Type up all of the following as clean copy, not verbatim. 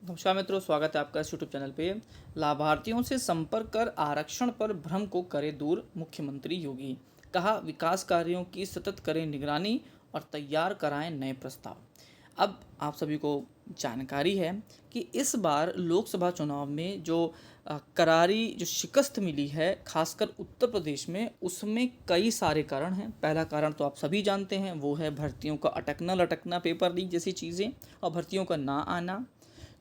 नमस्कार मित्रों, स्वागत है आपका इस यूट्यूब चैनल पे। लाभार्थियों से संपर्क कर आरक्षण पर भ्रम को करे दूर, मुख्यमंत्री योगी। कहा, विकास कार्यों की सतत करें निगरानी और तैयार कराएं नए प्रस्ताव। अब आप सभी को जानकारी है कि इस बार लोकसभा चुनाव में जो करारी जो शिकस्त मिली है, खासकर उत्तर प्रदेश में, उसमें कई सारे कारण हैं। पहला कारण तो आप सभी जानते हैं, वो है भर्तियों का अटकना लटकना, पेपर लीक जैसी चीज़ें और भर्तियों का ना आना।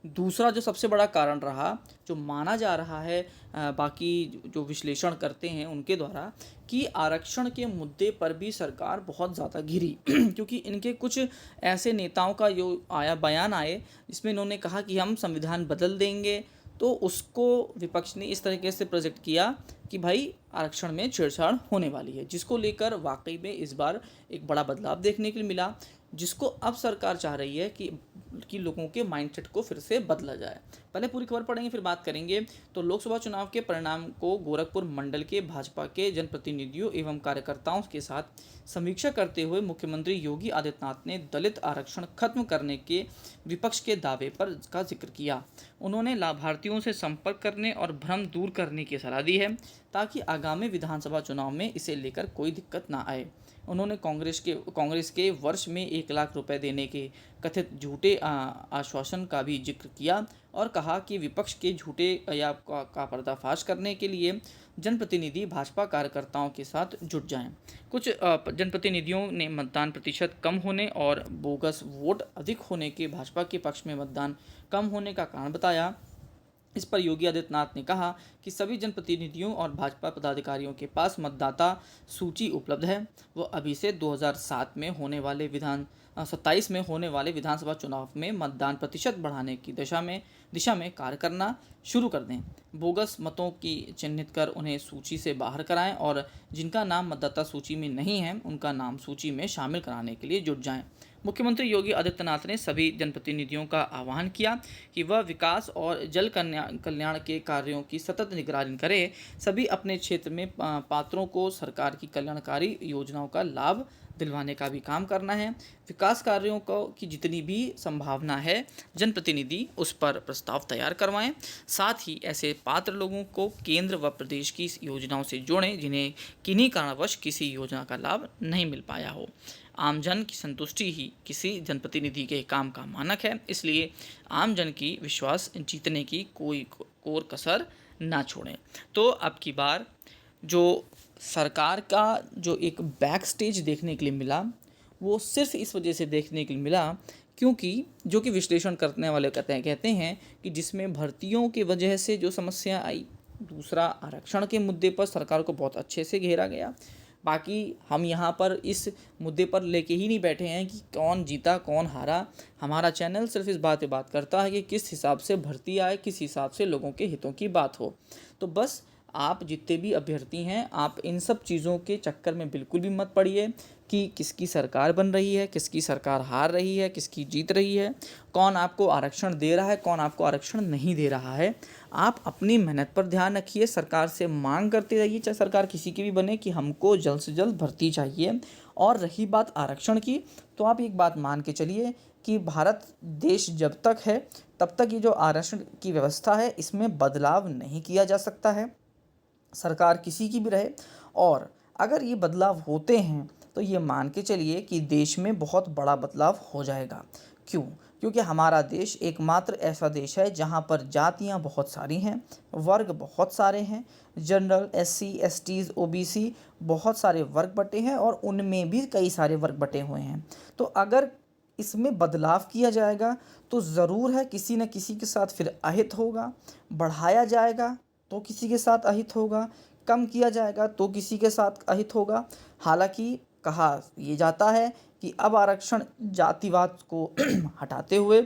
दूसरा जो सबसे बड़ा कारण रहा, जो माना जा रहा है बाकी जो विश्लेषण करते हैं उनके द्वारा, कि आरक्षण के मुद्दे पर भी सरकार बहुत ज़्यादा घिरी क्योंकि इनके कुछ ऐसे नेताओं का जो बयान आए जिसमें इन्होंने कहा कि हम संविधान बदल देंगे, तो उसको विपक्ष ने इस तरीके से प्रोजेक्ट किया कि भाई आरक्षण में छेड़छाड़ होने वाली है, जिसको लेकर वाकई में इस बार एक बड़ा बदलाव देखने के लिए मिला, जिसको अब सरकार चाह रही है कि लोगों के माइंडसेट को फिर से बदला जाए। पहले पूरी खबर पढ़ेंगे, फिर बात करेंगे। तो लोकसभा चुनाव के परिणाम को गोरखपुर मंडल के भाजपा के जनप्रतिनिधियों एवं कार्यकर्ताओं के साथ समीक्षा करते हुए मुख्यमंत्री योगी आदित्यनाथ ने दलित आरक्षण खत्म करने के विपक्ष के दावे पर का जिक्र किया। उन्होंने लाभार्थियों से संपर्क करने और भ्रम दूर करने की सलाह दी है, ताकि आगामी विधानसभा चुनाव में इसे लेकर कोई दिक्कत ना आए। उन्होंने कांग्रेस के वर्ष में 1 लाख रुपए देने के कथित झूठे आश्वासन का भी जिक्र किया और कहा कि विपक्ष के झूठे या का पर्दाफाश करने के लिए जनप्रतिनिधि भाजपा कार्यकर्ताओं के साथ जुट जाएं। कुछ जनप्रतिनिधियों ने मतदान प्रतिशत कम होने और बोगस वोट अधिक होने के भाजपा के पक्ष में मतदान कम होने का कारण बताया। इस पर योगी आदित्यनाथ ने कहा कि सभी जनप्रतिनिधियों और भाजपा पदाधिकारियों के पास मतदाता सूची उपलब्ध है। वो अभी से 2027 में होने वाले 27 में होने वाले विधानसभा चुनाव में मतदान प्रतिशत बढ़ाने की दिशा में कार्य करना शुरू कर दें। बोगस मतों की चिन्हित कर उन्हें सूची से बाहर कराएं और जिनका नाम मतदाता सूची में नहीं है उनका नाम सूची में शामिल कराने के लिए जुट जाएं। मुख्यमंत्री योगी आदित्यनाथ ने सभी जनप्रतिनिधियों का आह्वान किया कि वह विकास और जल कल्याण के कार्यों की सतत निगरानी करें। सभी अपने क्षेत्र में पात्रों को सरकार की कल्याणकारी योजनाओं का लाभ दिलवाने का भी काम करना है। विकास कार्यों को की जितनी भी संभावना है, जनप्रतिनिधि उस पर प्रस्ताव तैयार करवाएं। साथ ही ऐसे पात्र लोगों को केंद्र व प्रदेश की योजनाओं से जोड़ें जिन्हें किन्हीं कारणवश किसी योजना का लाभ नहीं मिल पाया हो। आमजन की संतुष्टि ही किसी जनप्रतिनिधि के काम का मानक है, इसलिए आमजन की विश्वास जीतने की कोई कोर कसर ना छोड़ें। तो अब की बार जो सरकार का जो एक बैक स्टेज देखने के लिए मिला, वो सिर्फ इस वजह से देखने के लिए मिला क्योंकि जो कि विश्लेषण करने वाले कहते हैं कि जिसमें भर्तियों की वजह से जो समस्या आई, दूसरा आरक्षण के मुद्दे पर सरकार को बहुत अच्छे से घेरा गया। बाकी हम यहाँ पर इस मुद्दे पर लेके ही नहीं बैठे हैं कि कौन जीता कौन हारा। हमारा चैनल सिर्फ इस बात पे बात करता है कि किस हिसाब से भर्ती आए, किस हिसाब से लोगों के हितों की बात हो। तो बस आप जितने भी अभ्यर्थी हैं, आप इन सब चीज़ों के चक्कर में बिल्कुल भी मत पड़िए कि किसकी सरकार बन रही है, किसकी सरकार हार रही है, किसकी जीत रही है, कौन आपको आरक्षण दे रहा है, कौन आपको आरक्षण नहीं दे रहा है। आप अपनी मेहनत पर ध्यान रखिए, सरकार से मांग करते रहिए, चाहे सरकार किसी की भी बने, कि हमको जल्द से जल्द भर्ती चाहिए। और रही बात आरक्षण की, तो आप एक बात मान के चलिए कि भारत देश जब तक है तब तक ये जो आरक्षण की व्यवस्था है, इसमें बदलाव नहीं किया जा सकता है, सरकार किसी की भी रहे। और अगर ये बदलाव होते हैं तो ये मान के चलिए कि देश में बहुत बड़ा बदलाव हो जाएगा। क्यों? क्योंकि हमारा देश एकमात्र ऐसा देश है जहाँ पर जातियाँ बहुत सारी हैं, वर्ग बहुत सारे हैं, जनरल, एससी, एसटीज़, ओबीसी, बहुत सारे वर्ग बटे हैं और उनमें भी कई सारे वर्ग बटे हुए हैं। तो अगर इसमें बदलाव किया जाएगा तो ज़रूर है किसी न किसी के साथ फिर अहित होगा, बढ़ाया जाएगा तो किसी के साथ अहित होगा, कम किया जाएगा तो किसी के साथ अहित होगा। हालांकि कहा ये जाता है कि अब आरक्षण जातिवाद को हटाते हुए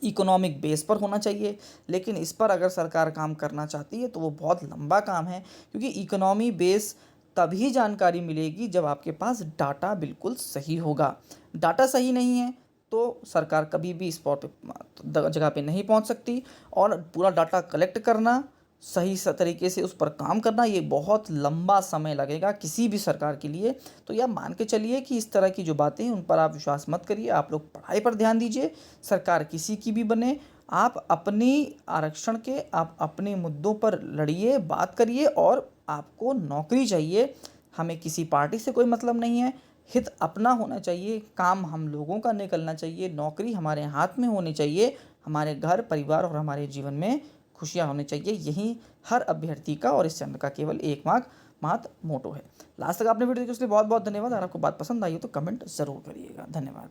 इकोनॉमिक बेस पर होना चाहिए, लेकिन इस पर अगर सरकार काम करना चाहती है तो वो बहुत लंबा काम है, क्योंकि इकोनॉमी बेस तभी जानकारी मिलेगी जब आपके पास डाटा बिल्कुल सही होगा। डाटा सही नहीं है तो सरकार कभी भी स्पॉट पे जगह पे नहीं पहुंच सकती, और पूरा डाटा कलेक्ट करना, सही तरीके से उस पर काम करना, ये बहुत लंबा समय लगेगा किसी भी सरकार के लिए। तो यह मान के चलिए कि इस तरह की जो बातें हैं उन पर आप विश्वास मत करिए, आप लोग पढ़ाई पर ध्यान दीजिए। सरकार किसी की भी बने, आप अपनी आरक्षण के आप अपने मुद्दों पर लड़िए, बात करिए और आपको नौकरी चाहिए। हमें किसी पार्टी से कोई मतलब नहीं है, हित अपना होना चाहिए, काम हम लोगों का निकलना चाहिए, नौकरी हमारे हाथ में होनी चाहिए, हमारे घर परिवार और हमारे जीवन में खुशियाँ होनी चाहिए। यही हर अभ्यर्थी का और इस चैनल का केवल एकमात्र मोटो है। लास्ट तक आपने वीडियो देखी उसके लिए बहुत बहुत धन्यवाद। अगर आपको बात पसंद आई हो तो कमेंट ज़रूर करिएगा। धन्यवाद।